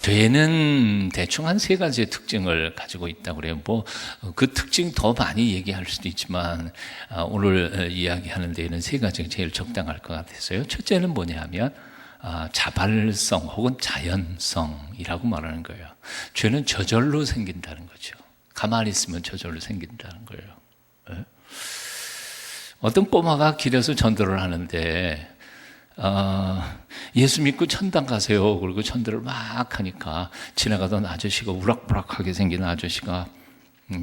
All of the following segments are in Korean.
죄는 대충 한 세 가지의 특징을 가지고 있다고 그래요. 그 특징 더 많이 얘기할 수도 있지만, 오늘 이야기하는 데에는 세 가지가 제일 적당할 것 같아서요. 첫째는 뭐냐 하면, 자발성 혹은 자연성이라고 말하는 거예요. 죄는 저절로 생긴다는 거죠. 가만히 있으면 저절로 생긴다는 거예요. 네? 어떤 꼬마가 길에서 전도를 하는데, 예수 믿고 천당 가세요. 그리고 전도를 막 하니까 지나가던 아저씨가 우락부락하게 생긴 아저씨가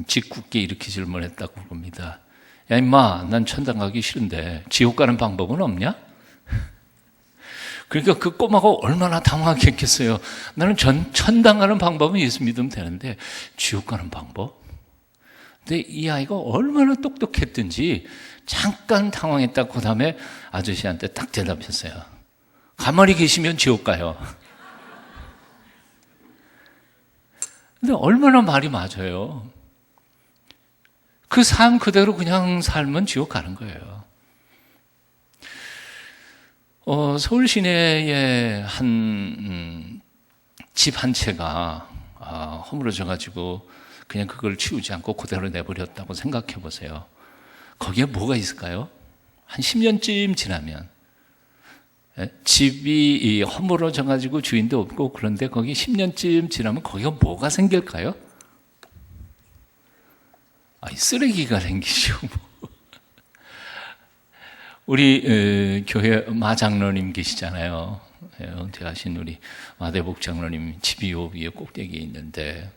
짓궂게 이렇게 질문했다고 그럽니다. 야 임마, 난 천당 가기 싫은데 지옥 가는 방법은 없냐? 그러니까 그 꼬마가 얼마나 당황했겠어요. 나는 천당 가는 방법은 예수 믿으면 되는데 지옥 가는 방법? 근데 이 아이가 얼마나 똑똑했든지 잠깐 당황했다. 그 다음에 아저씨한테 딱 대답했어요. 가만히 계시면 지옥 가요. 근데 얼마나 말이 맞아요. 그 삶 그대로 그냥 살면 지옥 가는 거예요. 서울 시내에 집 한 채가 허물어져가지고 그냥 그걸 치우지 않고 그대로 내버렸다고 생각해 보세요. 거기에 뭐가 있을까요? 한 10년쯤 지나면 집이 허물어져가지고 주인도 없고, 그런데 거기 10년쯤 지나면 거기가 뭐가 생길까요? 쓰레기가 생기죠. 우리 교회 마장로님 계시잖아요. 은퇴하신 우리 마대복 장로님 집이 요 위에 꼭대기에 있는데,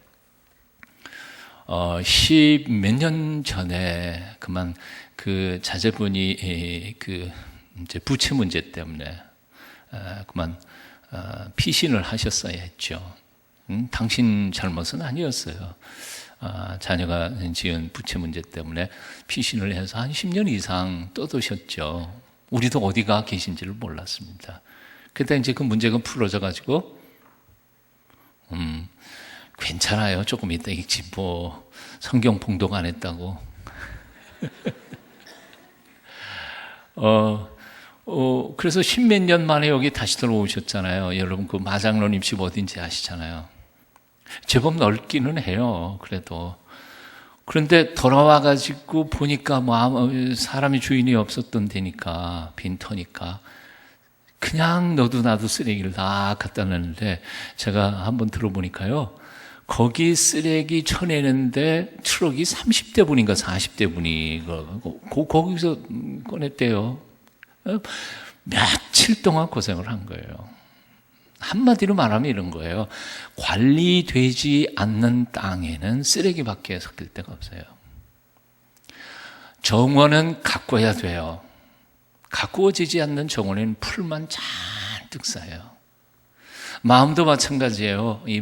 10몇 년 전에 그만 그 자제분이 이제 부채 문제 때문에 그만 피신을 하셨어야 했죠. 당신 잘못은 아니었어요. 자녀가 지은 부채 문제 때문에 피신을 해서 한 10년 이상 떠드셨죠. 우리도 어디가 계신지를 몰랐습니다. 그때 이제 그 문제가 풀어져 가지고 괜찮아요. 조금 이따 읽지 성경 봉독 안 했다고. 그래서 10몇 년 만에 여기 다시 들어오셨잖아요. 여러분 그 마장로님 집 어딘지 아시잖아요. 제법 넓기는 해요. 그래도. 그런데 돌아와가지고 보니까 사람이 주인이 없었던 데니까, 빈터니까 그냥 너도 나도 쓰레기를 다 갖다 놨는데, 제가 한번 들어보니까요, 거기 쓰레기 쳐내는데 트럭이 30대 분인가 40대 분이 거기서 꺼냈대요. 며칠 동안 고생을 한 거예요. 한마디로 말하면 이런 거예요. 관리되지 않는 땅에는 쓰레기밖에 섞일 데가 없어요. 정원은 가꿔야 돼요. 가꾸어지지 않는 정원에는 풀만 잔뜩 쌓여요. 마음도 마찬가지예요. 이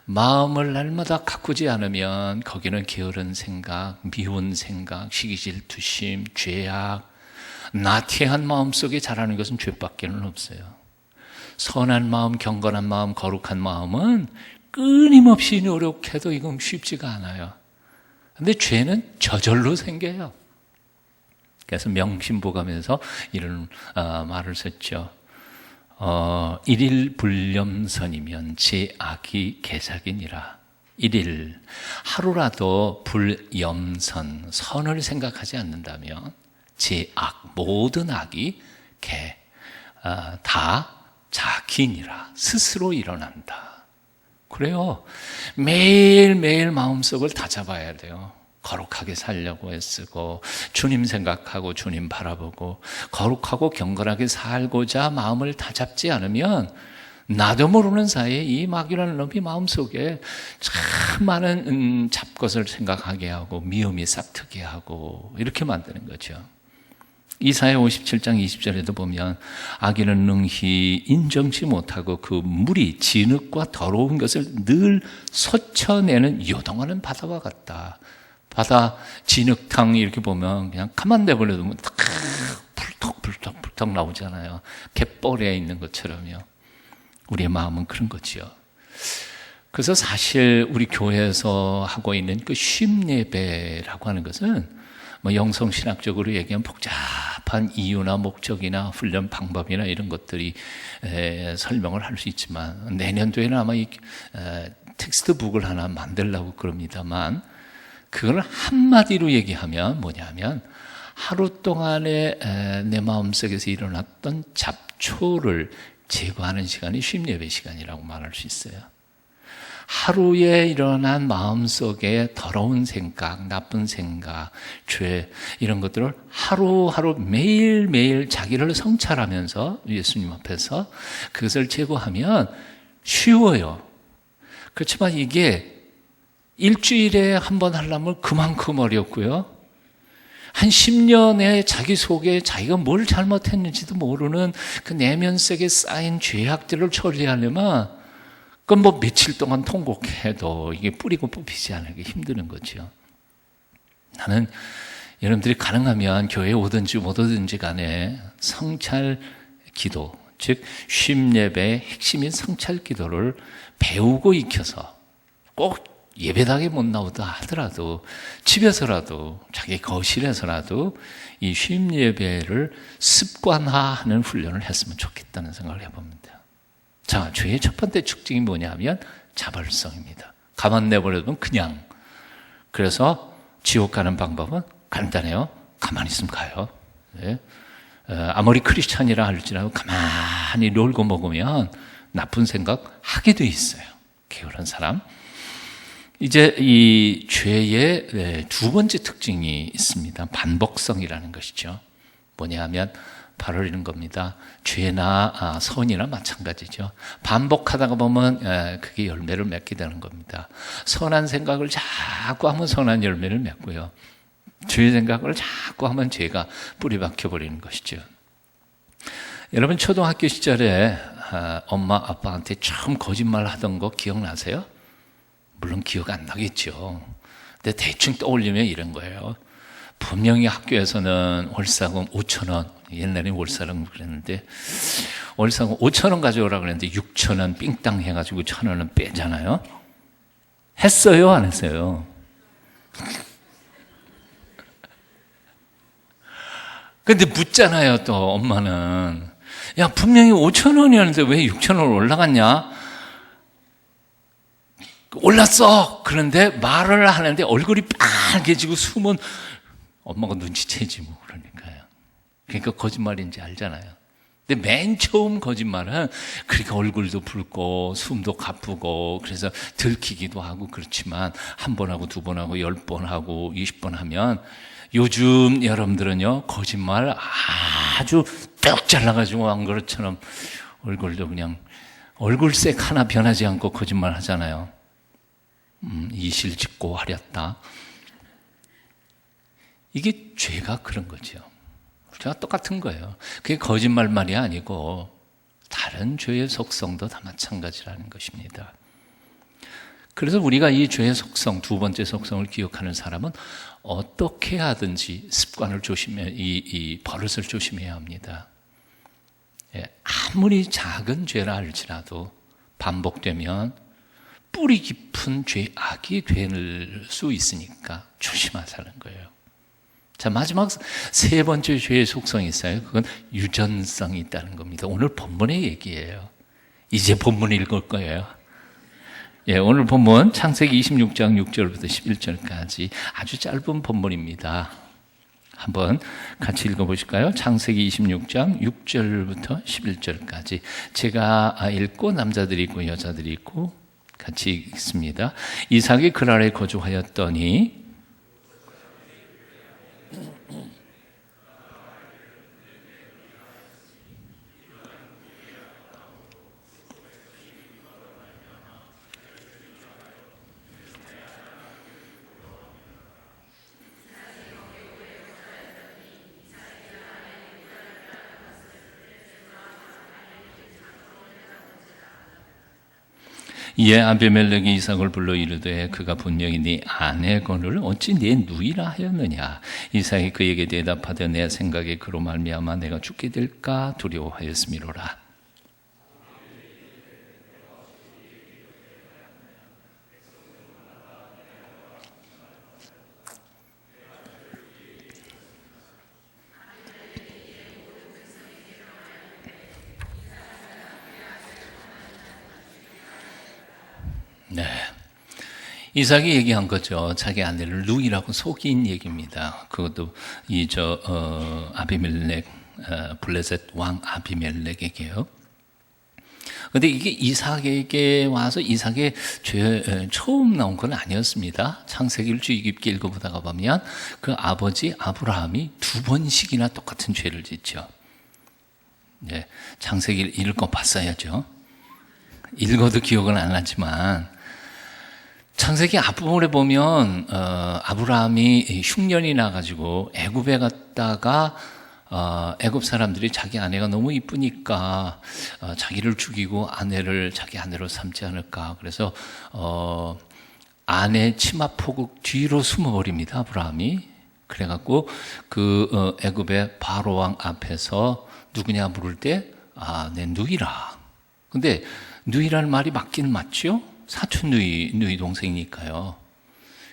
마음을 날마다 가꾸지 않으면 거기는 게으른 생각, 미운 생각, 시기질투심, 죄악, 나태한 마음 속에 자라는 것은 죄밖에는 없어요. 선한 마음, 경건한 마음, 거룩한 마음은 끊임없이 노력해도 이건 쉽지가 않아요. 그런데 죄는 저절로 생겨요. 그래서 명심보감에서 이런 말을 썼죠. 일일 불념선이면 제악이 개작이니라. 일일 하루라도 불염선, 선을 생각하지 않는다면 제악, 모든 악이 다 자기니라, 스스로 일어난다. 그래요. 매일매일 마음속을 다잡아야 돼요. 거룩하게 살려고 애쓰고, 주님 생각하고 주님 바라보고, 거룩하고 경건하게 살고자 마음을 다잡지 않으면 나도 모르는 사이에 이 마귀라는 놈이 마음속에 참 많은 잡것을 생각하게 하고 미움이 싹트게 하고 이렇게 만드는 거죠. 이사야 57장 20절에도 보면 악인은 능히 인정치 못하고 그 물이 진흙과 더러운 것을 늘 솟쳐내는 요동하는 바다와 같다. 바다 진흙탕 이렇게 보면 그냥 가만 내버려두면 풀떡 나오잖아요. 갯벌에 있는 것처럼요. 우리의 마음은 그런 거지요. 그래서 사실 우리 교회에서 하고 있는 그 쉼예배라고 하는 것은 뭐 영성신학적으로 얘기하면 복잡한 이유나 목적이나 훈련 방법이나 이런 것들이 설명을 할 수 있지만 내년도에는 아마 이 텍스트북을 하나 만들려고 그럽니다만 그걸 한마디로 얘기하면 뭐냐면 하루 동안에 내 마음속에서 일어났던 잡초를 제거하는 시간이 쉼 예배 시간이라고 말할 수 있어요. 하루에 일어난 마음속에 더러운 생각, 나쁜 생각, 죄 이런 것들을 하루하루 매일매일 자기를 성찰하면서 예수님 앞에서 그것을 제거하면 쉬워요. 그렇지만 이게 일주일에 한 번 하려면 그만큼 어렵고요. 한 10년에 자기 속에 자기가 뭘 잘못했는지도 모르는 그 내면 속에 쌓인 죄악들을 처리하려면 그건 뭐 며칠 동안 통곡해도 이게 뿌리고 뽑히지 않기 힘드는 거죠. 나는 여러분들이 가능하면 교회에 오든지 못 오든지 간에 성찰 기도, 즉 쉼 예배의 핵심인 성찰 기도를 배우고 익혀서 꼭 예배당에 못 나오다 하더라도 집에서라도 자기 거실에서라도 이 쉼 예배를 습관화하는 훈련을 했으면 좋겠다는 생각을 해봅니다. 자, 죄의 첫 번째 특징이 뭐냐면 자발성입니다. 가만 내버려두면 그냥. 그래서 지옥 가는 방법은 간단해요. 가만히 있으면 가요. 네. 아무리 크리스찬이라 할지라도 가만히 놀고 먹으면 나쁜 생각 하게 돼 있어요. 게으른 사람. 이제 이 죄의 두 번째 특징이 있습니다. 반복성이라는 것이죠. 뭐냐 하면 바로 이런 겁니다. 죄나 선이나 마찬가지죠. 반복하다가 보면 그게 열매를 맺게 되는 겁니다. 선한 생각을 자꾸 하면 선한 열매를 맺고요. 죄의 생각을 자꾸 하면 죄가 뿌리 박혀버리는 것이죠. 여러분 초등학교 시절에 엄마 아빠한테 처음 거짓말 하던 거 기억나세요? 물론 기억 안 나겠죠. 근데 대충 떠올리면 이런 거예요. 분명히 학교에서는 월사금 5,000원, 옛날에 월사금 그랬는데 월사금 5,000원 가져오라고 그랬는데 6,000원 삥땅 해가지고 1,000원은 빼잖아요. 했어요? 안 했어요? 근데 묻잖아요. 또 엄마는 야 분명히 5,000원이었는데 왜 6,000원 올라갔냐? 올랐어. 그런데 말을 하는데 얼굴이 빨개지고 숨은 엄마가 눈치채지 뭐 그러니까요. 그러니까 거짓말인지 알잖아요. 근데 맨 처음 거짓말은 그렇게 얼굴도 붉고 숨도 가쁘고 그래서 들키기도 하고 그렇지만 한 번 하고 두 번 하고 10번 하고 20번 하면 요즘 여러분들은요 거짓말 아주 뚝 잘라가지고 안 그릇처럼 얼굴도 그냥 얼굴색 하나 변하지 않고 거짓말 하잖아요. 이실직고 하렸다. 이게 죄가 그런 거죠. 죄가 똑같은 거예요. 그게 거짓말만이 아니고 다른 죄의 속성도 다 마찬가지라는 것입니다. 그래서 우리가 이 죄의 속성, 두 번째 속성을 기억하는 사람은 어떻게 하든지 습관을 조심해, 이 버릇을 조심해야 합니다. 아무리 작은 죄라 할지라도 반복되면 뿌리 깊은 죄악이 될 수 있으니까 조심하자는 거예요. 자, 마지막 세 번째 죄의 속성이 있어요. 그건 유전성이 있다는 겁니다. 오늘 본문의 얘기예요. 이제 본문 읽을 거예요. 예, 오늘 본문 창세기 26장 6절부터 11절까지 아주 짧은 본문입니다. 한번 같이 읽어보실까요? 창세기 26장 6절부터 11절까지 제가 읽고 남자들이 있고 여자들이 있고 같이 읽습니다. 이삭이 그랄에 거주하였더니 이에 아비멜렉이 이삭을 불러 이르되 그가 분명히 네 아내 거를 어찌 내 누이라 하였느냐. 이삭이 그에게 대답하되 내 생각에 그로 말미암아 내가 죽게 될까 두려워하였음이로라. 네. 이삭이 얘기한 거죠. 자기 아내를 누이라고 속인 얘기입니다. 그것도 아비멜렉, 블레셋 왕 아비멜렉에게요. 근데 이게 이삭에게 와서 이삭의 죄 처음 나온 건 아니었습니다. 창세기를 주의 깊게 읽어보다가 보면 그 아버지 아브라함이 2번씩이나 똑같은 죄를 짓죠. 네, 창세기를 읽어봤어야죠. 읽어도 기억은 안 나지만 창세기 앞부분에 보면 아브라함이 흉년이 나가지고 애굽에 갔다가 애굽 사람들이 자기 아내가 너무 이쁘니까 자기를 죽이고 자기 아내로 삼지 않을까. 그래서 아내 치마 포국 뒤로 숨어버립니다. 아브라함이. 그래갖고 그 애굽의 바로 왕 앞에서 누구냐 물을 때 내 누이라. 근데 누이라는 말이 맞기는 맞죠? 사촌 누이 동생이니까요.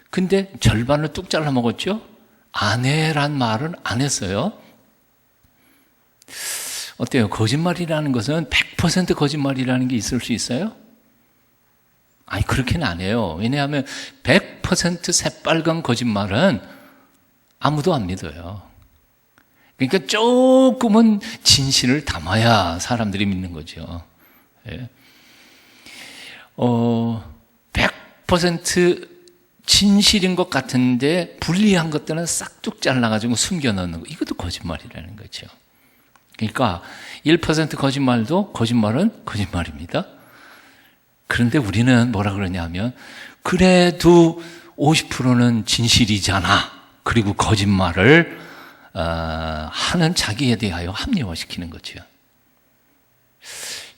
근데 절반을 뚝 잘라 먹었죠? 아내란 말은 안 했어요. 어때요? 거짓말이라는 것은 100% 거짓말이라는 게 있을 수 있어요? 아니, 그렇게는 안 해요. 왜냐하면 100% 새빨간 거짓말은 아무도 안 믿어요. 그러니까 조금은 진실을 담아야 사람들이 믿는 거죠. 예. 100% 진실인 것 같은데 불리한 것들은 싹둑 잘라가지고 숨겨놓는 거. 이것도 거짓말이라는 거죠. 그러니까 1% 거짓말도 거짓말은 거짓말입니다. 그런데 우리는 뭐라 그러냐면 그래도 50%는 진실이잖아. 그리고 거짓말을 하는 자기에 대하여 합리화시키는 거죠.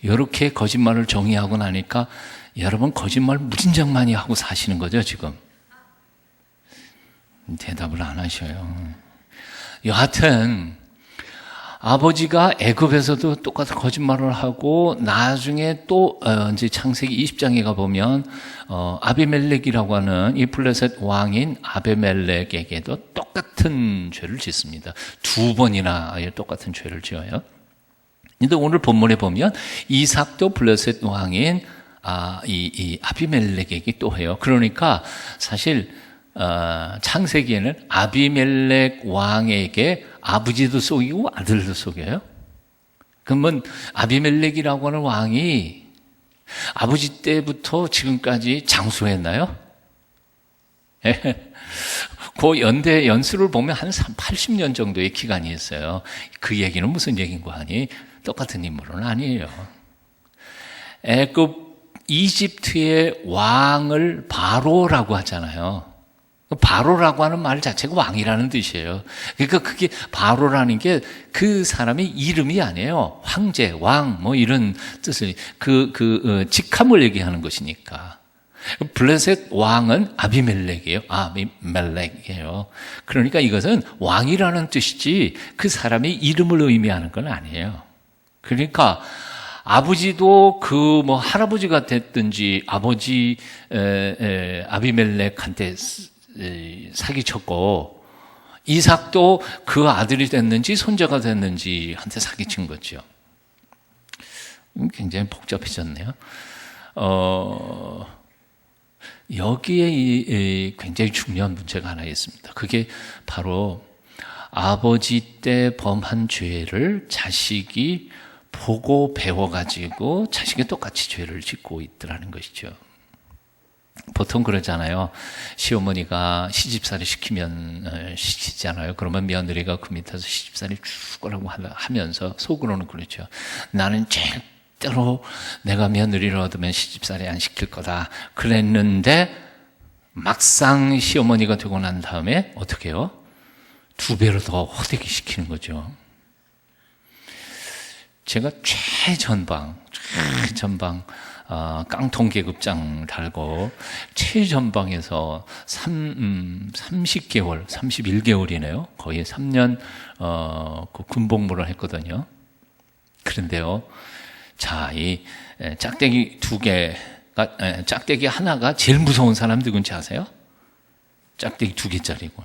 이렇게 거짓말을 정의하고 나니까 여러분 거짓말 무진장 많이 하고 사시는 거죠, 지금? 대답을 안 하셔요. 여하튼 아버지가 애굽에서도 똑같은 거짓말을 하고 나중에 또 이제 창세기 20장에 가보면 아비멜렉이라고 하는 이 블레셋 왕인 아비멜렉에게도 똑같은 죄를 짓습니다. 2번이나 똑같은 죄를 지어요. 근데 오늘 본문에 보면 이삭도 블레셋 왕인 이 아비멜렉에게 또 해요. 그러니까 사실 창세기에는 아비멜렉 왕에게 아버지도 속이고 아들도 속여요. 그러면 아비멜렉이라고 하는 왕이 아버지 때부터 지금까지 장수했나요? 그 연수를 보면 한 80년 정도의 기간이 있어요. 그 얘기는 무슨 얘기인고 하니 똑같은 인물은 아니에요. 이집트의 왕을 바로라고 하잖아요. 바로라고 하는 말 자체가 왕이라는 뜻이에요. 그러니까 그게 바로라는 게 그 사람의 이름이 아니에요. 황제, 왕, 뭐 이런 뜻을, 직함을 얘기하는 것이니까. 블레셋 왕은 아비멜렉이에요. 아비멜렉이에요. 그러니까 이것은 왕이라는 뜻이지 그 사람의 이름을 의미하는 건 아니에요. 그러니까 아버지도 할아버지가 됐든지 아버지 아비멜렉한테 사기쳤고 이삭도 그 아들이 됐는지 손자가 됐는지 한테 사기친 거죠. 굉장히 복잡해졌네요. 여기에 굉장히 중요한 문제가 하나 있습니다. 그게 바로 아버지 때 범한 죄를 자식이 보고 배워가지고 자식이 똑같이 죄를 짓고 있더라는 것이죠. 보통 그러잖아요. 시어머니가 시집살이 시키잖아요. 그러면 며느리가 그 밑에서 시집살이 죽으라고 하면서 속으로는 그렇죠. 나는 절대로 내가 며느리를 얻으면 시집살이 안 시킬 거다. 그랬는데 막상 시어머니가 되고 난 다음에 어떻게 해요? 2배로 더 호되게 시키는 거죠. 제가 최전방 깡통 계급장 달고 최전방에서 30개월, 31개월이네요. 거의 3년 그 군복무를 했거든요. 그런데요, 자, 이 짝대기 2개가 짝대기 하나가 제일 무서운 사람 누군지 아세요? 짝대기 2개짜리고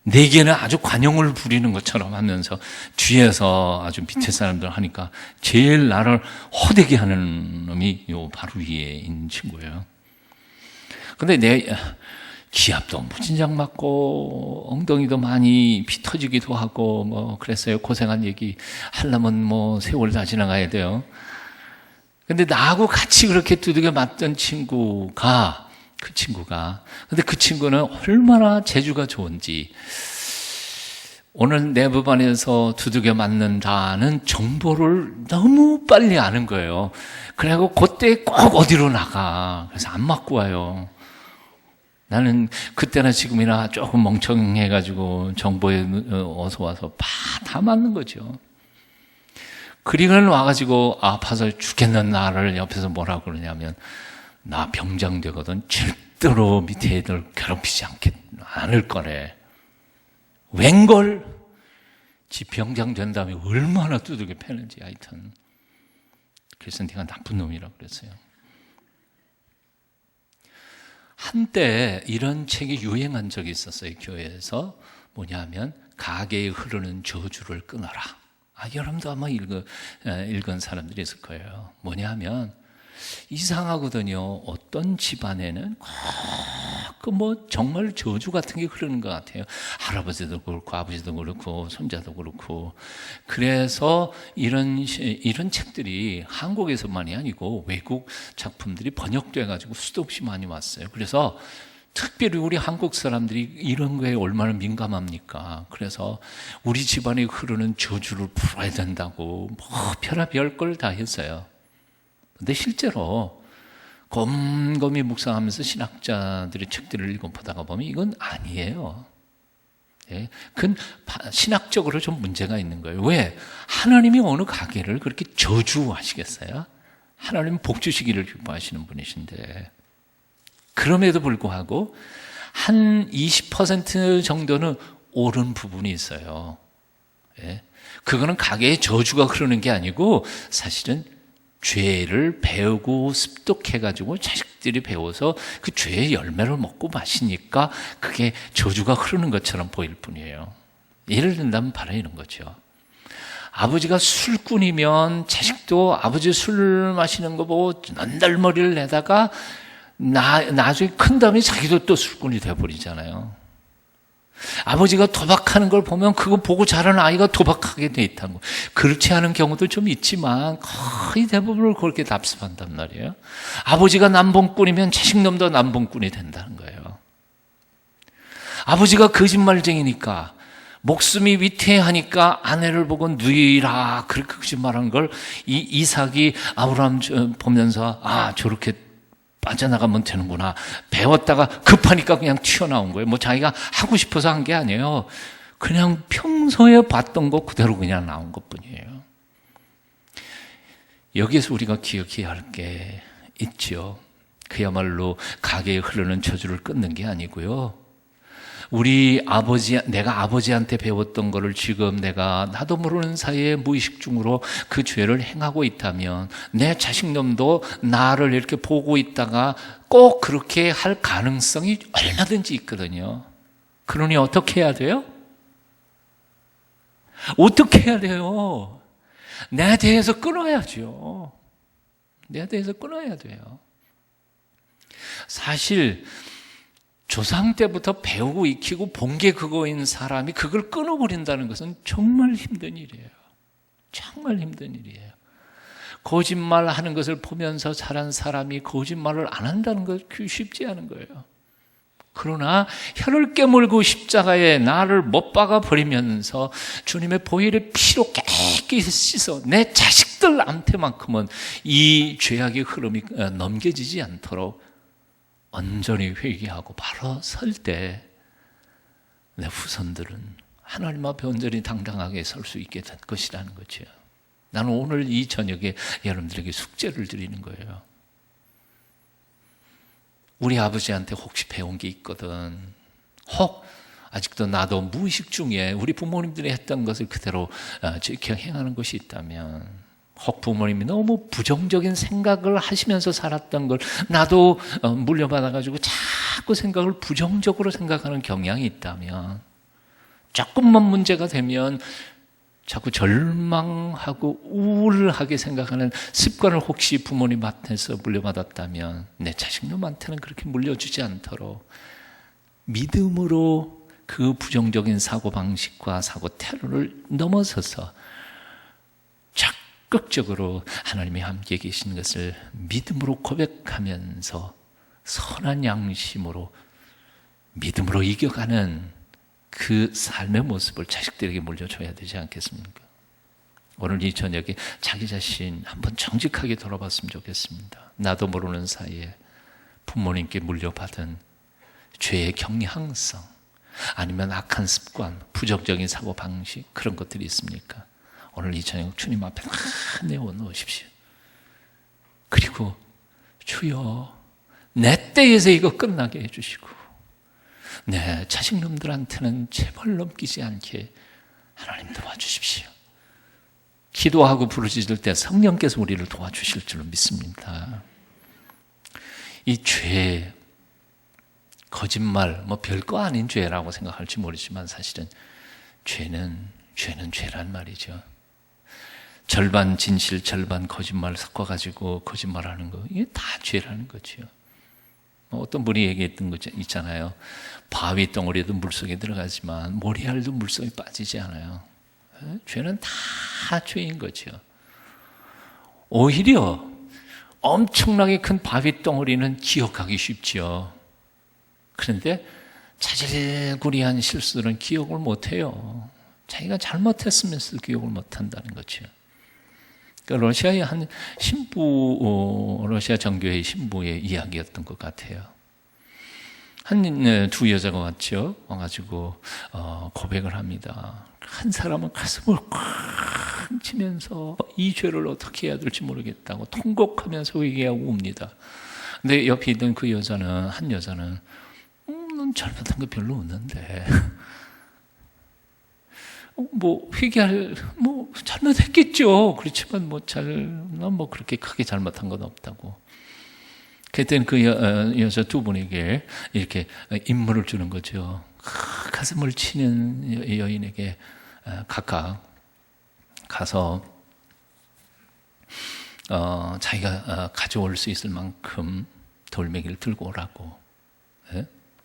내게는 아주 관용을 부리는 것처럼 하면서 뒤에서 아주 밑에 사람들 하니까 제일 나를 호되게 하는 놈이 요 바로 위에 있는 친구예요. 근데 내 기압도 무진장 맞고 엉덩이도 많이 피 터지기도 하고 뭐 그랬어요. 고생한 얘기 하려면 뭐 세월 다 지나가야 돼요. 근데 나하고 같이 그렇게 두들겨 맞던 친구가 근데 그 친구는 얼마나 재주가 좋은지 오늘 내부반에서 두들겨 맞는다는 정보를 너무 빨리 아는 거예요. 그래갖고 그때 꼭 어디로 나가. 그래서 안 맞고 와요. 나는 그때나 지금이나 조금 멍청해가지고 정보에 어서 와서 다 맞는 거죠. 그리고는 와가지고 아파서 죽겠는 나를 옆에서 뭐라고 그러냐면 나 병장 되거든 절대로 밑에 애들 괴롭히지 않을 거래. 웬걸 지 병장 된 다음에 얼마나 두들겨 패는지 하여튼 그래서 내가 나쁜 놈이라고 그랬어요. 한때 이런 책이 유행한 적이 있었어요. 교회에서 뭐냐면 가게에 흐르는 저주를 끊어라. 여러분도 아마 읽은 사람들이 있을 거예요. 뭐냐면 이상하거든요. 어떤 집안에는 뭐 정말 저주 같은 게 흐르는 것 같아요. 할아버지도 그렇고 아버지도 그렇고 손자도 그렇고. 그래서 이런 책들이 한국에서만이 아니고 외국 작품들이 번역돼 가지고 수도 없이 많이 왔어요. 그래서 특별히 우리 한국 사람들이 이런 거에 얼마나 민감합니까? 그래서 우리 집안에 흐르는 저주를 풀어야 된다고 뭐 별의별 걸 다 했어요. 근데 실제로 곰곰이 묵상하면서 신학자들의 책들을 읽어보다가 보면 이건 아니에요. 예, 그건 신학적으로 좀 문제가 있는 거예요. 왜? 하나님이 어느 가게를 그렇게 저주하시겠어요? 하나님은 복 주시기를 기뻐하시는 분이신데 그럼에도 불구하고 한 20% 정도는 옳은 부분이 있어요. 예, 그거는 가게에 저주가 흐르는 게 아니고 사실은 죄를 배우고 습득해가지고 자식들이 배워서 그 죄의 열매를 먹고 마시니까 그게 저주가 흐르는 것처럼 보일 뿐이에요. 예를 든다면 바로 이런 거죠. 아버지가 술꾼이면 자식도 아버지 술 마시는 거 보고 넌달머리를 내다가 나중에 큰 다음에 자기도 또 술꾼이 돼버리잖아요. 아버지가 도박하는 걸 보면 그거 보고 자라는 아이가 도박하게 돼 있다는 거. 그렇지 않은 경우도 좀 있지만 거의 대부분을 그렇게 답습한단 말이에요. 아버지가 남봉꾼이면 자식놈도 남봉꾼이 된다는 거예요. 아버지가 거짓말쟁이니까 목숨이 위태하니까 아내를 보고 누이라 그렇게 거짓말한 걸 이삭이 아브라함 보면서 저렇게 빠져나가면 되는구나. 배웠다가 급하니까 그냥 튀어나온 거예요. 뭐 자기가 하고 싶어서 한 게 아니에요. 그냥 평소에 봤던 거 그대로 그냥 나온 것뿐이에요. 여기에서 우리가 기억해야 할 게 있죠. 그야말로 가게에 흐르는 저주를 끊는 게 아니고요. 내가 아버지한테 배웠던 거를 지금 나도 모르는 사이에 무의식 중으로 그 죄를 행하고 있다면 내 자식놈도 나를 이렇게 보고 있다가 꼭 그렇게 할 가능성이 얼마든지 있거든요. 그러니 어떻게 해야 돼요? 어떻게 해야 돼요? 내 대해서 끊어야죠. 내 대해서 끊어야 돼요. 사실 조상 때부터 배우고 익히고 본 게 그거인 사람이 그걸 끊어버린다는 것은 정말 힘든 일이에요. 정말 힘든 일이에요. 거짓말하는 것을 보면서 자란 사람이 거짓말을 안 한다는 것 쉽지 않은 거예요. 그러나 혀를 깨물고 십자가에 나를 못 박아 버리면서 주님의 보혈의 피로 깨끗이 씻어 내 자식들한테만큼은 이 죄악의 흐름이 넘겨지지 않도록 온전히 회개하고 바로 설 때 내 후손들은 하나님 앞에 온전히 당당하게 설 수 있게 될 것이라는 거죠. 나는 오늘 이 저녁에 여러분들에게 숙제를 드리는 거예요. 우리 아버지한테 혹시 배운 게 있거든. 아직도 나도 무의식 중에 우리 부모님들이 했던 것을 그대로 지켜 행하는 것이 있다면 혹 부모님이 너무 부정적인 생각을 하시면서 살았던 걸 나도 물려받아가지고 자꾸 생각을 부정적으로 생각하는 경향이 있다면 조금만 문제가 되면 자꾸 절망하고 우울하게 생각하는 습관을 혹시 부모님한테서 물려받았다면 내 자식놈한테는 그렇게 물려주지 않도록 믿음으로 그 부정적인 사고방식과 사고 태도를 넘어서서 적극적으로 하나님이 함께 계신 것을 믿음으로 고백하면서 선한 양심으로 믿음으로 이겨가는 그 삶의 모습을 자식들에게 물려줘야 되지 않겠습니까? 오늘 이 저녁에 자기 자신 한번 정직하게 돌아봤으면 좋겠습니다. 나도 모르는 사이에 부모님께 물려받은 죄의 경향성, 아니면 악한 습관, 부정적인 사고방식, 그런 것들이 있습니까? 오늘 이 저녁 주님 앞에 다 내어놓으십시오. 그리고 주여, 내 때에서 이거 끝나게 해주시고 내 자식놈들한테는 제발 넘기지 않게 하나님 도와주십시오. 기도하고 부르짖을 때 성령께서 우리를 도와주실 줄로 믿습니다. 이 죄, 거짓말, 뭐 별거 아닌 죄라고 생각할지 모르지만 사실은 죄는 죄란 말이죠. 절반 진실, 절반 거짓말 섞어가지고 거짓말하는 거, 이게 다 죄라는 거죠. 어떤 분이 얘기했던 거 있잖아요. 바위 덩어리도 물속에 들어가지만 모래알도 물속에 빠지지 않아요. 죄는 다 죄인 거죠. 오히려 엄청나게 큰 바위 덩어리는 기억하기 쉽죠. 그런데 자질구리한 실수는 기억을 못해요. 자기가 잘못했으면서 기억을 못한다는 거죠. 그러니까 러시아의 한 신부, 러시아 정교회 신부의 이야기였던 것 같아요. 두 여자가 왔죠. 와가지고 고백을 합니다. 한 사람은 가슴을 쾅 치면서 이 죄를 어떻게 해야 될지 모르겠다고 통곡하면서 회개하고 웁니다. 근데 옆에 있던 그 여자는, 한 여자는 넌 잘못한 거 별로 없는데 뭐 회개할, 뭐 잘못했겠죠. 그렇지만 난 그렇게 크게 잘못한 건 없다고. 그때는 그 여자 두 분에게 이렇게 임무를 주는 거죠. 가슴을 치는 여인에게 각각 가서 자기가 가져올 수 있을 만큼 돌멩이를 들고 오라고.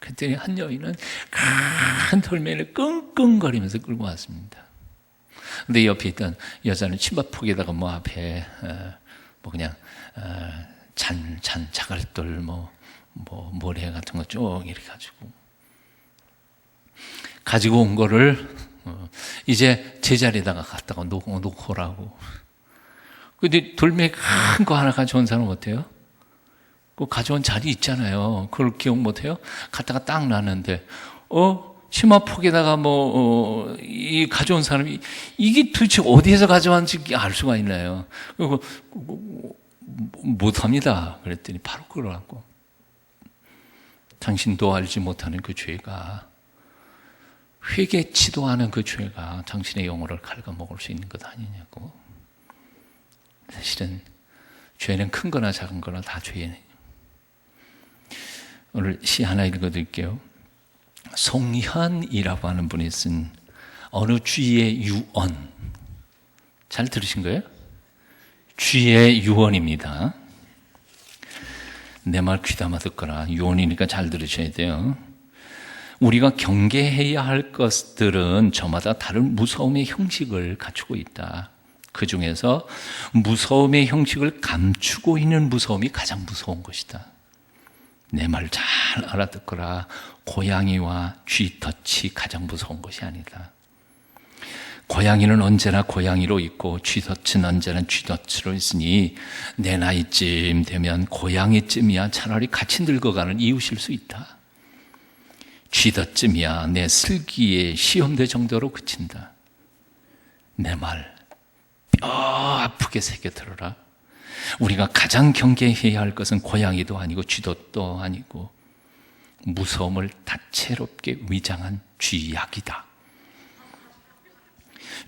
그랬더니 한 여인은 큰 돌멩이를 끙끙거리면서 끌고 왔습니다. 근데 옆에 있던 여자는 침밥폭에다가 뭐 앞에 뭐 그냥 자갈돌 뭐 모래 같은 거 쭉 이렇게 가지고 온 거를 이제 제자리에다가 갖다가 놓고라고. 근데 돌멩이 큰 거 하나 가져온 사람 어때요? 그 가져온 자리 있잖아요. 그걸 기억 못해요? 갖다가 딱 놨는데, 치마폭에다가 이 가져온 사람이, 이게 도대체 어디에서 가져왔는지 알 수가 있나요? 그리고, 못합니다. 그랬더니 바로 그러라고. 당신도 알지 못하는 그 죄가, 회개치도 않은 그 죄가 당신의 영혼을 갉아먹을 수 있는 것 아니냐고. 사실은, 죄는 큰 거나 작은 거나 다 죄예요. 오늘 시 하나 읽어드릴게요. 송현이라고 하는 분이 쓴 어느 쥐의 유언. 잘 들으신 거예요? 쥐의 유언입니다. 내 말 귀담아 듣거라. 유언이니까 잘 들으셔야 돼요. 우리가 경계해야 할 것들은 저마다 다른 무서움의 형식을 갖추고 있다. 그 중에서 무서움의 형식을 감추고 있는 무서움이 가장 무서운 것이다. 내 말 잘 알아듣거라. 고양이와 쥐덫이 가장 무서운 것이 아니다. 고양이는 언제나 고양이로 있고 쥐덫은 언제나 쥐덫으로 있으니 내 나이쯤 되면 고양이쯤이야 차라리 같이 늙어가는 이웃일 수 있다. 쥐덫쯤이야 내 슬기에 시험될 정도로 그친다. 내 말 뼈 아프게 새겨 들어라. 우리가 가장 경계해야 할 것은 고양이도 아니고 쥐덫도 아니고 무서움을 다채롭게 위장한 쥐약이다.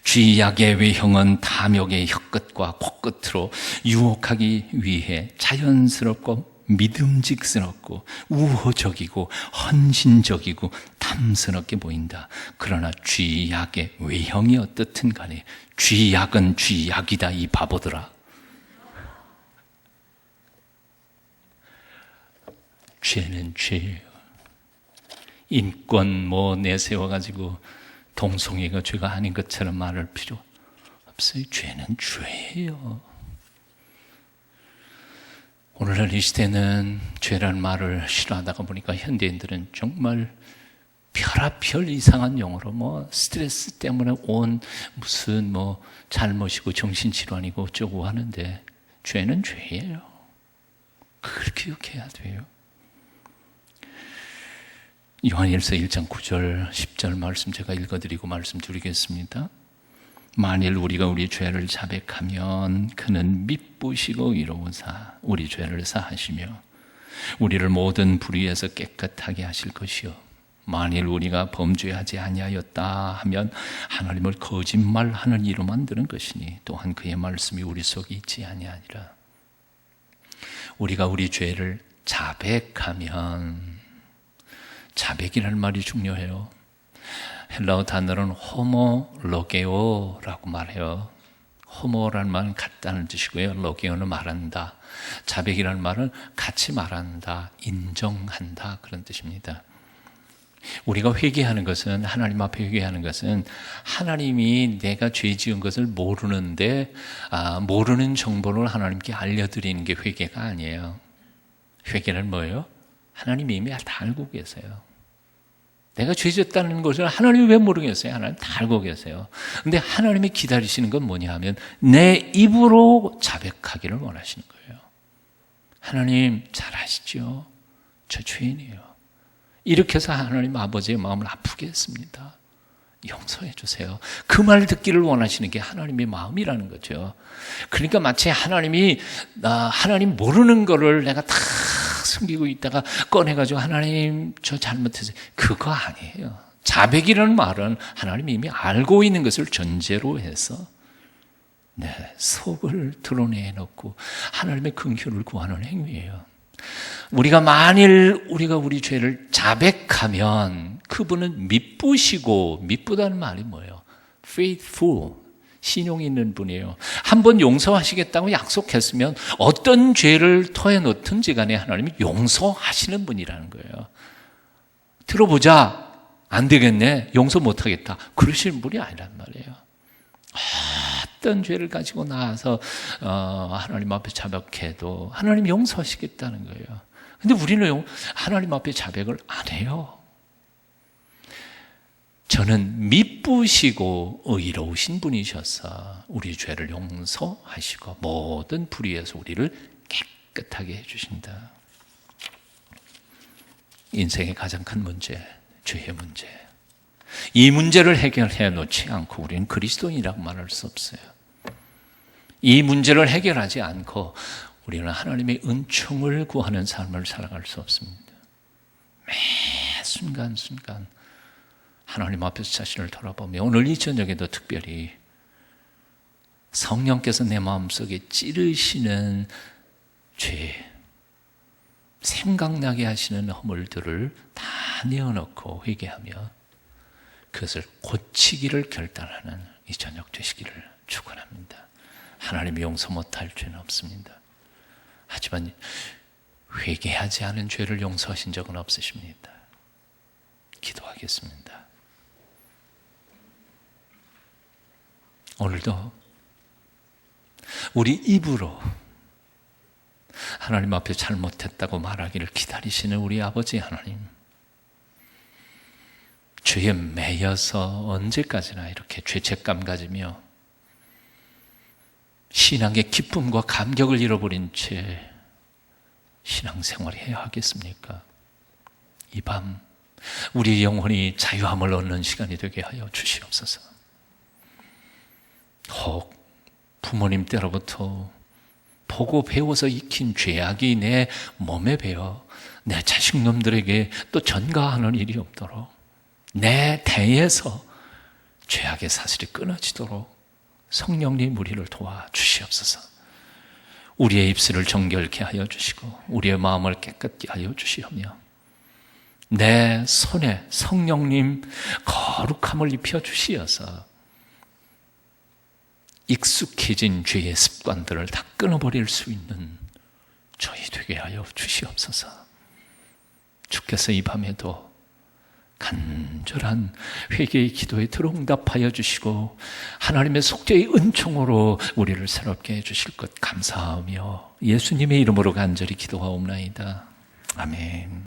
쥐약의 외형은 탐욕의 혀끝과 코끝으로 유혹하기 위해 자연스럽고 믿음직스럽고 우호적이고 헌신적이고 탐스럽게 보인다. 그러나 쥐약의 외형이 어떻든 간에 쥐약은 쥐약이다, 이 바보들아. 죄는 죄예요. 인권 내세워가지고 동성애가 죄가 아닌 것처럼 말할 필요 없어요. 죄는 죄예요. 오늘날 이 시대는 죄라는 말을 싫어하다가 보니까 현대인들은 정말 별의별 이상한 용어로 스트레스 때문에 온 무슨 잘못이고 정신질환이고 어쩌고 하는데, 죄는 죄예요. 그걸 기억해야 돼요. 요한일서 1장 9절 10절 말씀 제가 읽어드리고 말씀드리겠습니다. 만일 우리가 우리 죄를 자백하면 그는 미쁘시고 의로우사 우리 죄를 사하시며 우리를 모든 불의에서 깨끗하게 하실 것이요 만일 우리가 범죄하지 아니하였다 하면 하나님을 거짓말하는 이로 만드는 것이니 또한 그의 말씀이 우리 속에 있지 아니하니라. 우리가 우리 죄를 자백하면, 자백이라는 말이 중요해요. 헬라어 단어는 호모로게오라고 말해요. 호모라는 말은 같다는 뜻이고요. 로게오는 말한다. 자백이라는 말은 같이 말한다, 인정한다, 그런 뜻입니다. 우리가 회개하는 것은, 하나님 앞에 회개하는 것은 하나님이 내가 죄 지은 것을 모르는데 모르는 정보를 하나님께 알려드리는 게 회개가 아니에요. 회개는 뭐예요? 하나님이 이미 다 알고 계세요. 내가 죄 지었다는 것을 하나님이 왜 모르겠어요? 하나님 다 알고 계세요. 근데 하나님이 기다리시는 건 뭐냐 하면 내 입으로 자백하기를 원하시는 거예요. 하나님 잘 아시죠? 저 죄인이에요. 이렇게 해서 하나님 아버지의 마음을 아프게 했습니다. 용서해 주세요. 그 말 듣기를 원하시는 게 하나님의 마음이라는 거죠. 그러니까 마치 하나님 모르는 거를 내가 다 숨기고 있다가 꺼내가지고 하나님 저 잘못했어요. 그거 아니에요. 자백이라는 말은 하나님이 이미 알고 있는 것을 전제로 해서 속을 드러내놓고 하나님의 긍휼을 구하는 행위예요. 우리가 만일 우리가 우리 죄를 자백하면 그분은 미쁘시고, 미쁘다는 말이 뭐예요? faithful, 신용이 있는 분이에요. 한번 용서하시겠다고 약속했으면 어떤 죄를 토해놓든지 간에 하나님이 용서하시는 분이라는 거예요. 들어보자, 안 되겠네, 용서 못하겠다, 그러시는 분이 아니란 말이에요. 어떤 죄를 가지고 나와서 하나님 앞에 자백해도 하나님 용서하시겠다는 거예요. 근데 우리는 하나님 앞에 자백을 안 해요. 저는 미쁘시고 의로우신 분이셔서 우리 죄를 용서하시고 모든 불의에서 우리를 깨끗하게 해주신다. 인생의 가장 큰 문제, 죄의 문제. 이 문제를 해결해 놓지 않고 우리는 그리스도인이라고 말할 수 없어요. 이 문제를 해결하지 않고 우리는 하나님의 은총을 구하는 삶을 살아갈 수 없습니다. 매 순간순간 하나님 앞에서 자신을 돌아보며 오늘 이 저녁에도 특별히 성령께서 내 마음속에 찌르시는 죄, 생각나게 하시는 허물들을 다 내어놓고 회개하며 그것을 고치기를 결단하는 이 저녁 되시기를 축원합니다. 하나님이 용서 못할 죄는 없습니다. 하지만 회개하지 않은 죄를 용서하신 적은 없으십니다. 기도하겠습니다. 오늘도 우리 입으로 하나님 앞에 잘못했다고 말하기를 기다리시는 우리 아버지 하나님, 죄에 매여서 언제까지나 이렇게 죄책감 가지며 신앙의 기쁨과 감격을 잃어버린 채 신앙생활을 해야 하겠습니까? 이 밤 우리 영혼이 자유함을 얻는 시간이 되게 하여 주시옵소서. 혹 부모님 때로부터 보고 배워서 익힌 죄악이 내 몸에 배어 내 자식놈들에게 또 전가하는 일이 없도록, 내 대에서 죄악의 사슬이 끊어지도록 성령님 우리를 도와주시옵소서. 우리의 입술을 정결케 하여 주시고 우리의 마음을 깨끗게 하여 주시오며 내 손에 성령님 거룩함을 입혀 주시어서 익숙해진 죄의 습관들을 다 끊어버릴 수 있는 저희 되게 하여 주시옵소서. 주께서 이 밤에도 간절한 회개의 기도에 들어응답하여 주시고 하나님의 속죄의 은총으로 우리를 새롭게 해주실 것 감사하며 예수님의 이름으로 간절히 기도하옵나이다. 아멘.